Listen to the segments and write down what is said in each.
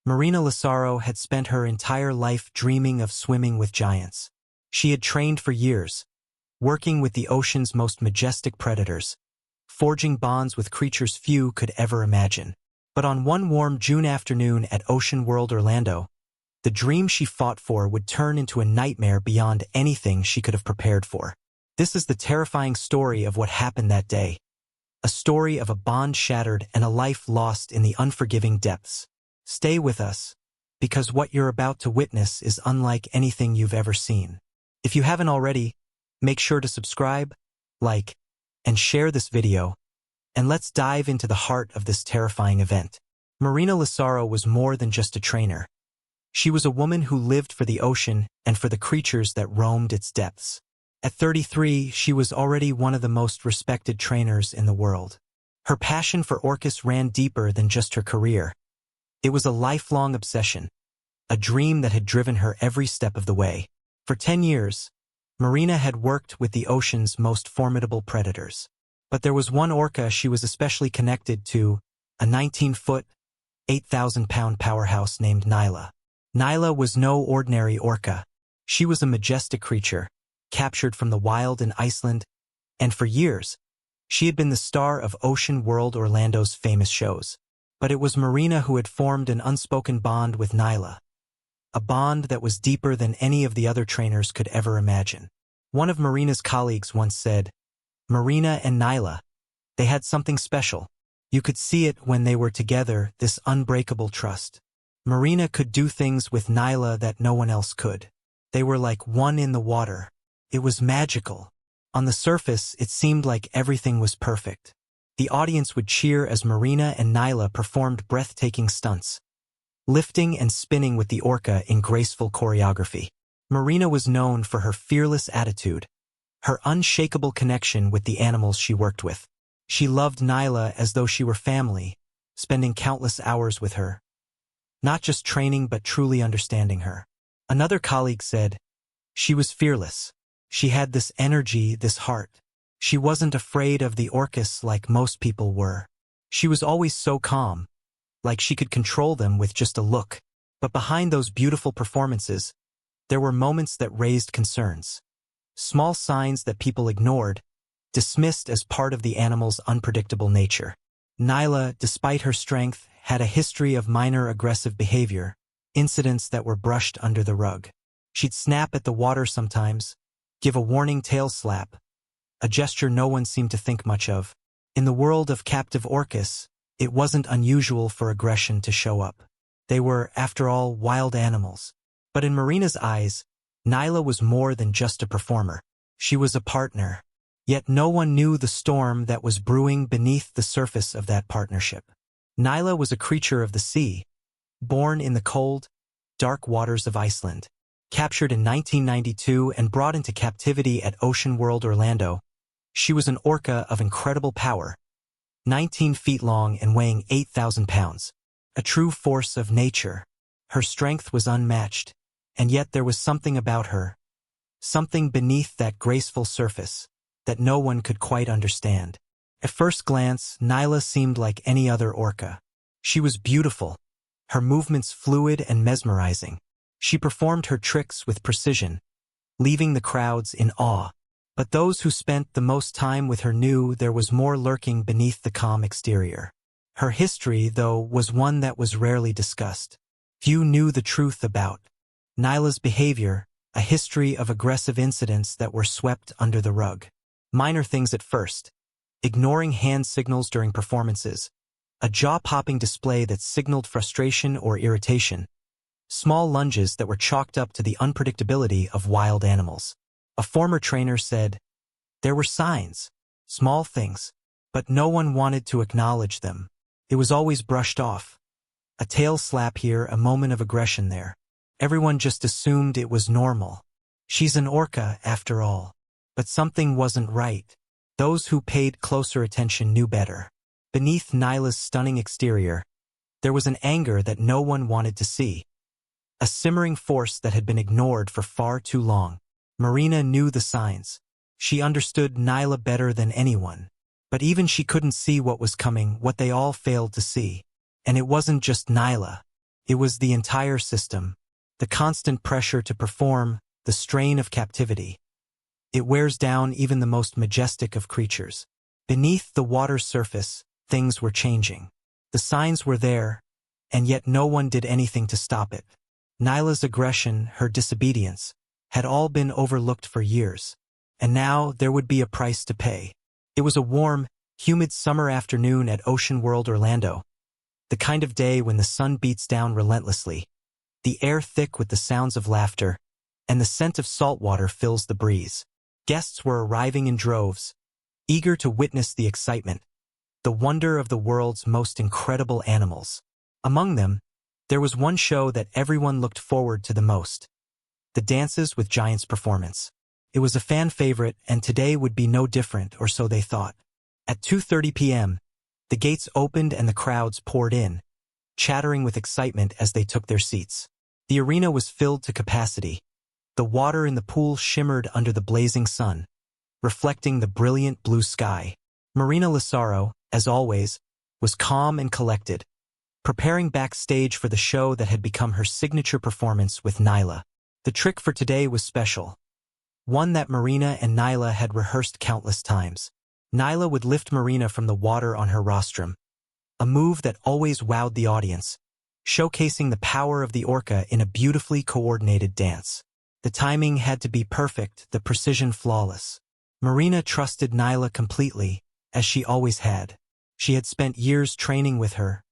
Marina Lysaro had spent her entire life dreaming of swimming with giants. She had trained for years, working with the ocean's most majestic predators, forging bonds with creatures few could ever imagine. But on one warm June afternoon at Ocean World Orlando, the dream she fought for would turn into a nightmare beyond anything she could have prepared for. This is the terrifying story of what happened that day. A story of a bond shattered and a life lost in the unforgiving depths. Stay with us, because what you're about to witness is unlike anything you've ever seen. If you haven't already, make sure to subscribe, like, and share this video, and let's dive into the heart of this terrifying event. Marina Lysaro was more than just a trainer. She was a woman who lived for the ocean and for the creatures that roamed its depths. At 33, she was already one of the most respected trainers in the world. Her passion for orcas ran deeper than just her career. It was a lifelong obsession, a dream that had driven her every step of the way. For 10 years, Marina had worked with the ocean's most formidable predators. But there was one orca she was especially connected to, a 19-foot, 8,000-pound powerhouse named Nyla. Nyla was no ordinary orca. She was a majestic creature, captured from the wild in Iceland, and for years, she had been the star of Ocean World Orlando's famous shows. But it was Marina who had formed an unspoken bond with Nyla, a bond that was deeper than any of the other trainers could ever imagine. One of Marina's colleagues once said, "Marina and Nyla, they had something special. You could see it when they were together, this unbreakable trust. Marina could do things with Nyla that no one else could. They were like one in the water. It was magical. On the surface, it seemed like everything was perfect. The audience would cheer as Marina and Nyla performed breathtaking stunts, lifting and spinning with the orca in graceful choreography. Marina was known for her fearless attitude, her unshakable connection with the animals she worked with. She loved Nyla as though she were family, spending countless hours with her, not just training but truly understanding her. Another colleague said, "She was fearless. She had this energy, this heart. She wasn't afraid of the orcas like most people were. She was always so calm, like she could control them with just a look." But behind those beautiful performances, there were moments that raised concerns. Small signs that people ignored, dismissed as part of the animal's unpredictable nature. Nyla, despite her strength, had a history of minor aggressive behavior, incidents that were brushed under the rug. She'd snap at the water sometimes, give a warning tail slap, a gesture no one seemed to think much of. In the world of captive orcas, it wasn't unusual for aggression to show up. They were, after all, wild animals. But in Marina's eyes, Nyla was more than just a performer. She was a partner. Yet no one knew the storm that was brewing beneath the surface of that partnership. Nyla was a creature of the sea, born in the cold, dark waters of Iceland. Captured in 1992 and brought into captivity at Ocean World Orlando, she was an orca of incredible power, 19 feet long and weighing 8,000 pounds. A true force of nature. Her strength was unmatched, and yet there was something about her, something beneath that graceful surface, that no one could quite understand. At first glance, Nyla seemed like any other orca. She was beautiful, her movements fluid and mesmerizing. She performed her tricks with precision, leaving the crowds in awe. But those who spent the most time with her knew there was more lurking beneath the calm exterior. Her history, though, was one that was rarely discussed. Few knew the truth about Nyla's behavior, a history of aggressive incidents that were swept under the rug. Minor things at first, ignoring hand signals during performances, a jaw-popping display that signaled frustration or irritation, small lunges that were chalked up to the unpredictability of wild animals. A former trainer said, "There were signs, small things, but no one wanted to acknowledge them. It was always brushed off. A tail slap here, a moment of aggression there. Everyone just assumed it was normal. She's an orca, after all." But something wasn't right. Those who paid closer attention knew better. Beneath Nyla's stunning exterior, there was an anger that no one wanted to see. A simmering force that had been ignored for far too long. Marina knew the signs. She understood Nyla better than anyone. But even she couldn't see what was coming, what they all failed to see. And it wasn't just Nyla. It was the entire system. The constant pressure to perform, the strain of captivity. It wears down even the most majestic of creatures. Beneath the water's surface, things were changing. The signs were there, and yet no one did anything to stop it. Nyla's aggression, her disobedience, had all been overlooked for years, and now there would be a price to pay. It was a warm, humid summer afternoon at Ocean World Orlando, the kind of day when the sun beats down relentlessly, the air thick with the sounds of laughter, and the scent of salt water fills the breeze. Guests were arriving in droves, eager to witness the excitement, the wonder of the world's most incredible animals. Among them, there was one show that everyone looked forward to the most: the Dances with Giants performance. It was a fan favorite, and today would be no different, or so they thought. At 2:30 p.m., the gates opened and the crowds poured in, chattering with excitement as they took their seats. The arena was filled to capacity. The water in the pool shimmered under the blazing sun, reflecting the brilliant blue sky. Marina Lysaro, as always, was calm and collected, preparing backstage for the show that had become her signature performance with Nyla. The trick for today was special, one that Marina and Nyla had rehearsed countless times. Nyla would lift Marina from the water on her rostrum, a move that always wowed the audience, showcasing the power of the orca in a beautifully coordinated dance. The timing had to be perfect, the precision flawless. Marina trusted Nyla completely, as she always had. She had spent years training with her,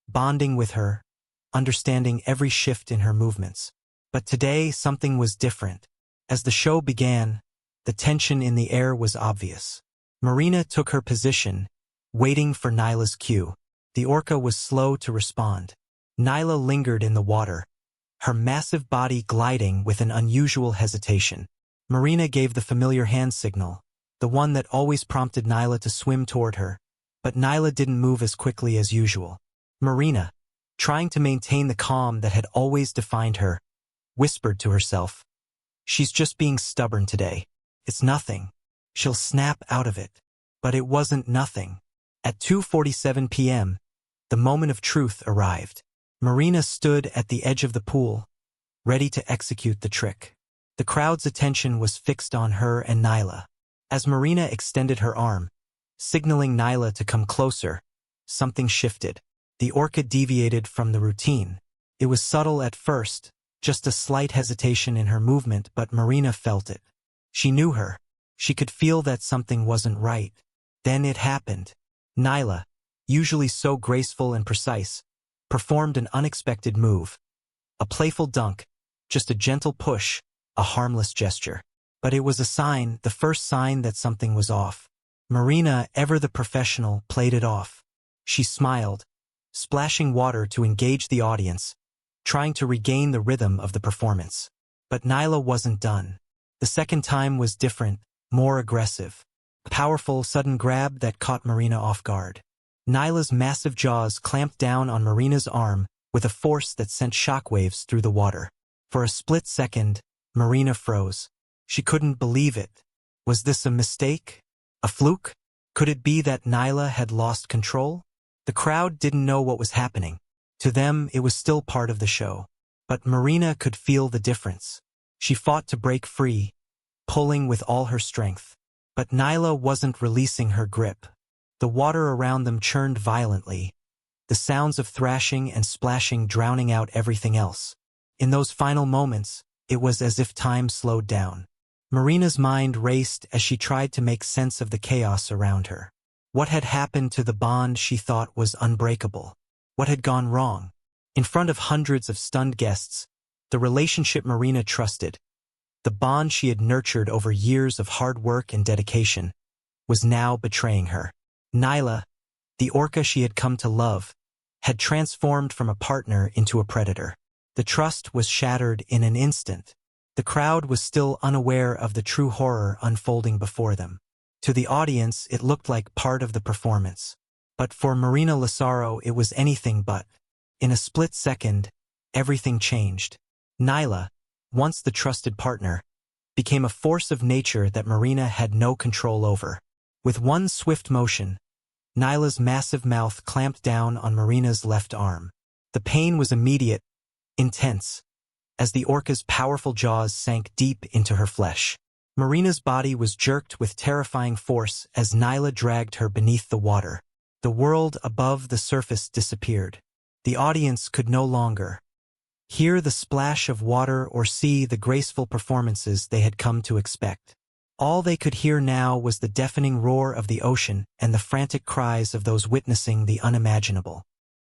bonding with her, understanding every shift in her movements. But today, something was different. As the show began, the tension in the air was obvious. Marina took her position, waiting for Nyla's cue. The orca was slow to respond. Nyla lingered in the water, her massive body gliding with an unusual hesitation. Marina gave the familiar hand signal, the one that always prompted Nyla to swim toward her, but Nyla didn't move as quickly as usual. Marina, trying to maintain the calm that had always defined her, whispered to herself, "She's just being stubborn today. It's nothing. She'll snap out of it." But it wasn't nothing. At 2:47 p.m., the moment of truth arrived. Marina stood at the edge of the pool, ready to execute the trick. The crowd's attention was fixed on her and Nyla. As Marina extended her arm, signaling Nyla to come closer, something shifted. The orca deviated from the routine. It was subtle at first, just a slight hesitation in her movement, but Marina felt it. She knew her. She could feel that something wasn't right. Then it happened. Nyla, usually so graceful and precise, performed an unexpected move. A playful dunk, just a gentle push, a harmless gesture. But it was a sign, the first sign that something was off. Marina, ever the professional, played it off. She smiled, splashing water to engage the audience, trying to regain the rhythm of the performance. But Nyla wasn't done. The second time was different, more aggressive. A powerful, sudden grab that caught Marina off guard. Nyla's massive jaws clamped down on Marina's arm with a force that sent shockwaves through the water. For a split second, Marina froze. She couldn't believe it. Was this a mistake? A fluke? Could it be that Nyla had lost control? The crowd didn't know what was happening. To them, it was still part of the show. But Marina could feel the difference. She fought to break free, pulling with all her strength. But Nyla wasn't releasing her grip. The water around them churned violently, the sounds of thrashing and splashing drowning out everything else. In those final moments, it was as if time slowed down. Marina's mind raced as she tried to make sense of the chaos around her. What had happened to the bond she thought was unbreakable? What had gone wrong? In front of hundreds of stunned guests, the relationship Marina trusted, the bond she had nurtured over years of hard work and dedication, was now betraying her. Nyla, the orca she had come to love, had transformed from a partner into a predator. The trust was shattered in an instant. The crowd was still unaware of the true horror unfolding before them. To the audience, it looked like part of the performance. But for Marina Lysaro, it was anything but. In a split second, everything changed. Nyla, once the trusted partner, became a force of nature that Marina had no control over. With one swift motion, Nyla's massive mouth clamped down on Marina's left arm. The pain was immediate, intense, as the orca's powerful jaws sank deep into her flesh. Marina's body was jerked with terrifying force as Nyla dragged her beneath the water. The world above the surface disappeared. The audience could no longer hear the splash of water or see the graceful performances they had come to expect. All they could hear now was the deafening roar of the ocean and the frantic cries of those witnessing the unimaginable.